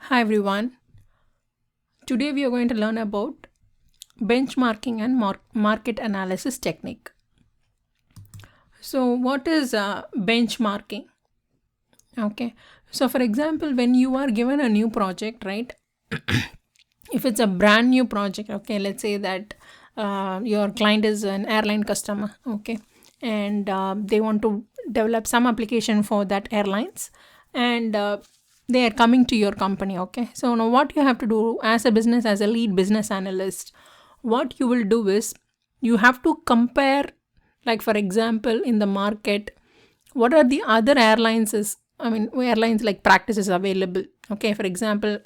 Hi everyone. Today we are going to learn about benchmarking and market analysis technique. So what is benchmarking? Okay. So for example, when you are given a new project, right? If it's a brand new project, okay, let's say that your client is an airline customer, okay, and they want to develop some application for that airlines, and they are coming to your company, okay. So now what you have to do as a business, as a lead business analyst, what you will do is you have to compare, like for example, in the market, what are the other airlines like practices available, okay. For example,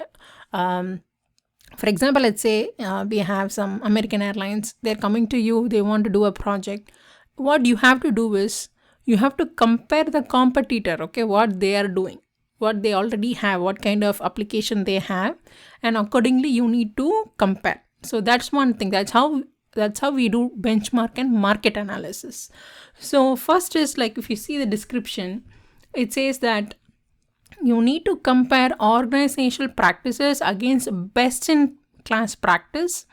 let's say we have some American Airlines, they're coming to you, they want to do a project. What you have to do is you have to compare the competitor, okay, what they are doing, what they already have, what kind of application they have, and accordingly you need to compare. So that's one thing. That's how we do benchmark and market analysis. So first is, like, if you see the description, it says that you need to compare organizational practices against best in class practice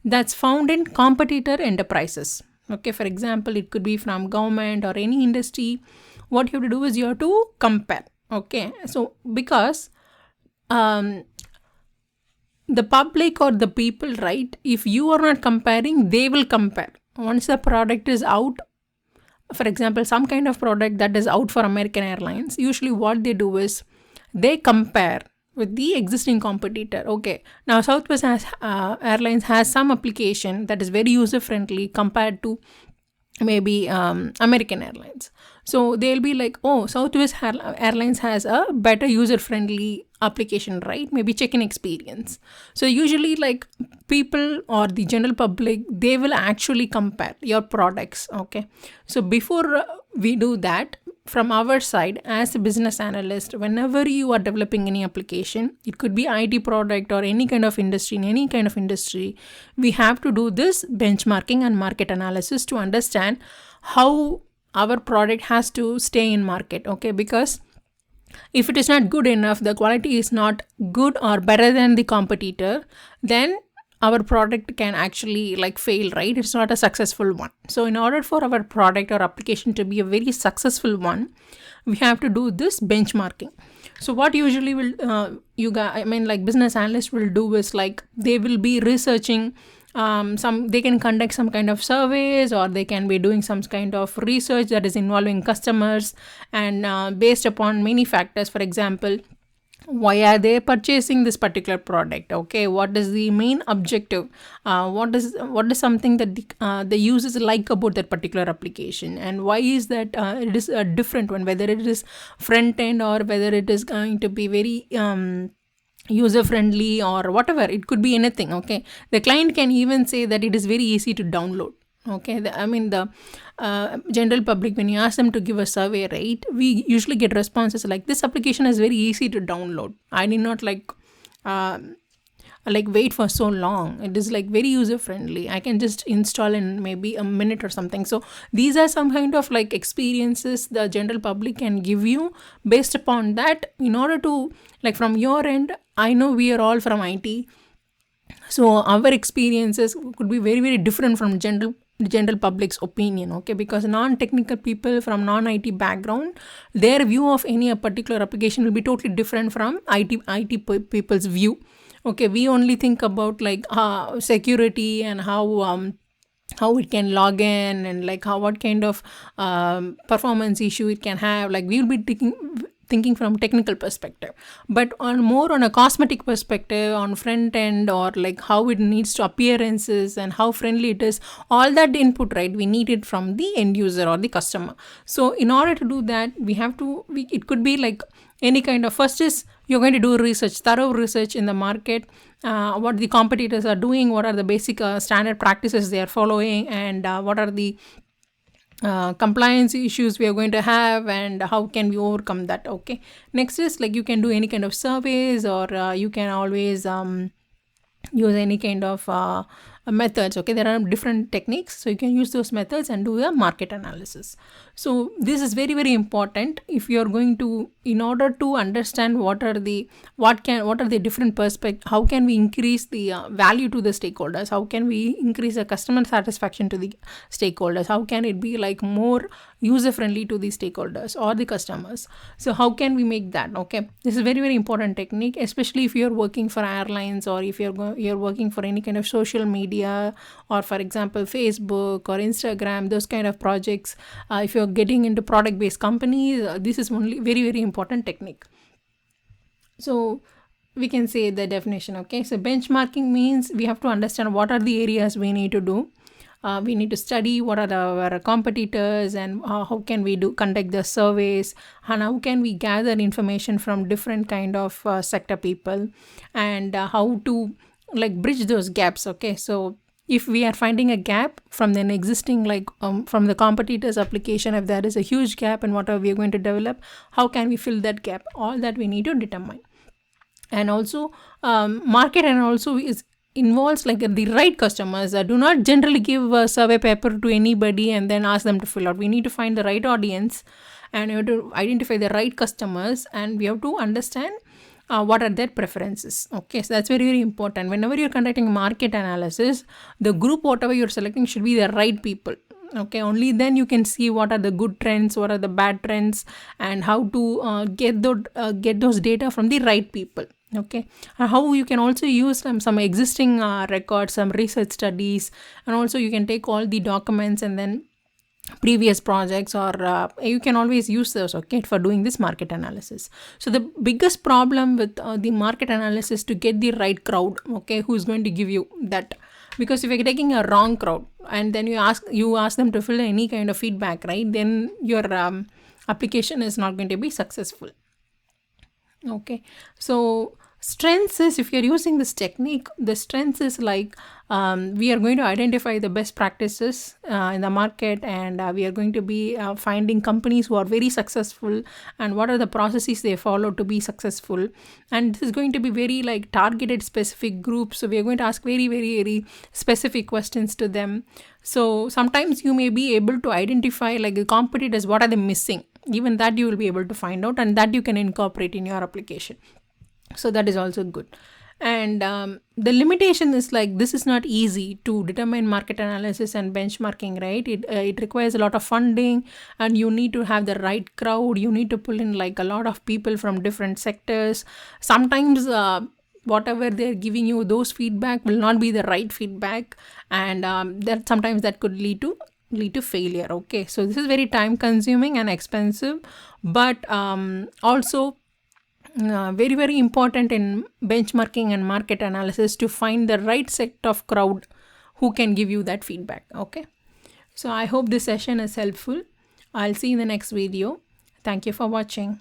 that's found in competitor enterprises. Okay, for example, it could be from government or any industry. What you have to do is you have to compare. Okay, so because the public or the people, right, if you are not comparing, they will compare. Once the product is out, for example, some kind of product that is out for American Airlines, usually what they do is they compare with the existing competitor. Okay, now Southwest Airlines has some application that is very user friendly compared to maybe American Airlines. So they'll be like, oh, Southwest Airlines has a better user friendly application, right? Maybe check-in experience. So usually, like, people or the general public, they will actually compare your products. Okay, so before we do that, from our side as a business analyst, whenever you are developing any application, it could be IT product or any kind of industry, in any kind of industry, we have to do this benchmarking and market analysis to understand how our product has to stay in market. Okay, because if it is not good enough, the quality is not good or better than the competitor, then our product can actually like fail, right? It's not a successful one. So in order for our product or application to be a very successful one, we have to do this benchmarking. So what usually will like business analysts will do is, like, they will be researching they can conduct some kind of surveys, or they can be doing some kind of research that is involving customers, and based upon many factors. For example, why are they purchasing this particular product? Okay, what is the main objective? What is something that the users like about that particular application, and why is that it is a different one, whether it is front end or whether it is going to be very user friendly or whatever. It could be anything. Okay, the client can even say that it is very easy to download. Okay, the general public, when you ask them to give a survey, right, we usually get responses like, this application is very easy to download, I did not wait for so long, it is like very user friendly, I can just install in maybe a minute or something. So these are some kind of like experiences the general public can give you. Based upon that, in order to, like, from your end, I know we are all from IT, so our experiences could be very, very different from general public's opinion. Okay, because non-technical people from non-IT background, their view of any particular application will be totally different from IT people's view. Okay, we only think about like security and how it can log in, and like what kind of performance issue it can have. Like, we will be thinking from technical perspective, but on a cosmetic perspective, on front end, or like how it needs to appearances and how friendly it is, all that input, right, we need it from the end user or the customer. So in order to do that, it could be like any kind of, first is you're going to do thorough research in the market, what the competitors are doing, what are the basic standard practices they are following, and what are the compliance issues we are going to have, and how can we overcome that. Okay, next is, like, you can do any kind of surveys, or you can always use any kind of methods. Okay, there are different techniques, so you can use those methods and do a market analysis. So this is very, very important if you are going to, in order to understand what are the different perspectives, how can we increase the value to the stakeholders, how can we increase the customer satisfaction to the stakeholders, how can it be like more user friendly to the stakeholders or the customers. So how can we make that? Okay, this is very, very important technique, especially if you're working for airlines, or if you're working for any kind of social media, or for example Facebook or Instagram, those kind of projects. If you're getting into product based companies, this is only very, very important technique. So we can say the definition. Okay, so benchmarking means we have to understand what are the areas we need to do. We need to study what are our competitors, and how can we conduct the surveys, and how can we gather information from different kind of sector people, and how to like bridge those gaps. Okay, so if we are finding a gap from an existing from the competitors application, if there is a huge gap in whatever we are going to develop, how can we fill that gap? All that we need to determine. And also market and also involves like the right customers. Do not generally give a survey paper to anybody and then ask them to fill out. We need to find the right audience, and we have to identify the right customers, and we have to understand what are their preferences. Okay, so that's very, very important. Whenever you're conducting market analysis, the group whatever you're selecting should be the right people. Okay, only then you can see what are the good trends, what are the bad trends, and how to get those data from the right people. Okay, how you can also use some existing records, some research studies, and also you can take all the documents and then previous projects, or you can always use those, okay, for doing this market analysis. So the biggest problem with the market analysis to get the right crowd, okay, who's going to give you that. Because if you're taking a wrong crowd and then you ask them to fill any kind of feedback, right, then your application is not going to be successful. Okay, so strengths is, if you're using this technique, the strengths is like we are going to identify the best practices in the market, and we are going to be finding companies who are very successful and what are the processes they follow to be successful. And this is going to be very like targeted specific groups, so we are going to ask very, very, very specific questions to them. So sometimes you may be able to identify like the competitors, what are they missing, even that you will be able to find out, and that you can incorporate in your application. So that is also good. And the limitation is like this is not easy to determine market analysis and benchmarking, right? It requires a lot of funding, and you need to have the right crowd. You need to pull in like a lot of people from different sectors. Sometimes whatever they're giving you, those feedback will not be the right feedback, and that sometimes that could lead to failure. Okay, so this is very time consuming and expensive, but also very, very important in benchmarking and market analysis to find the right set of crowd who can give you that feedback. Okay, so I hope this session is helpful. I'll see you in the next video. Thank you for watching.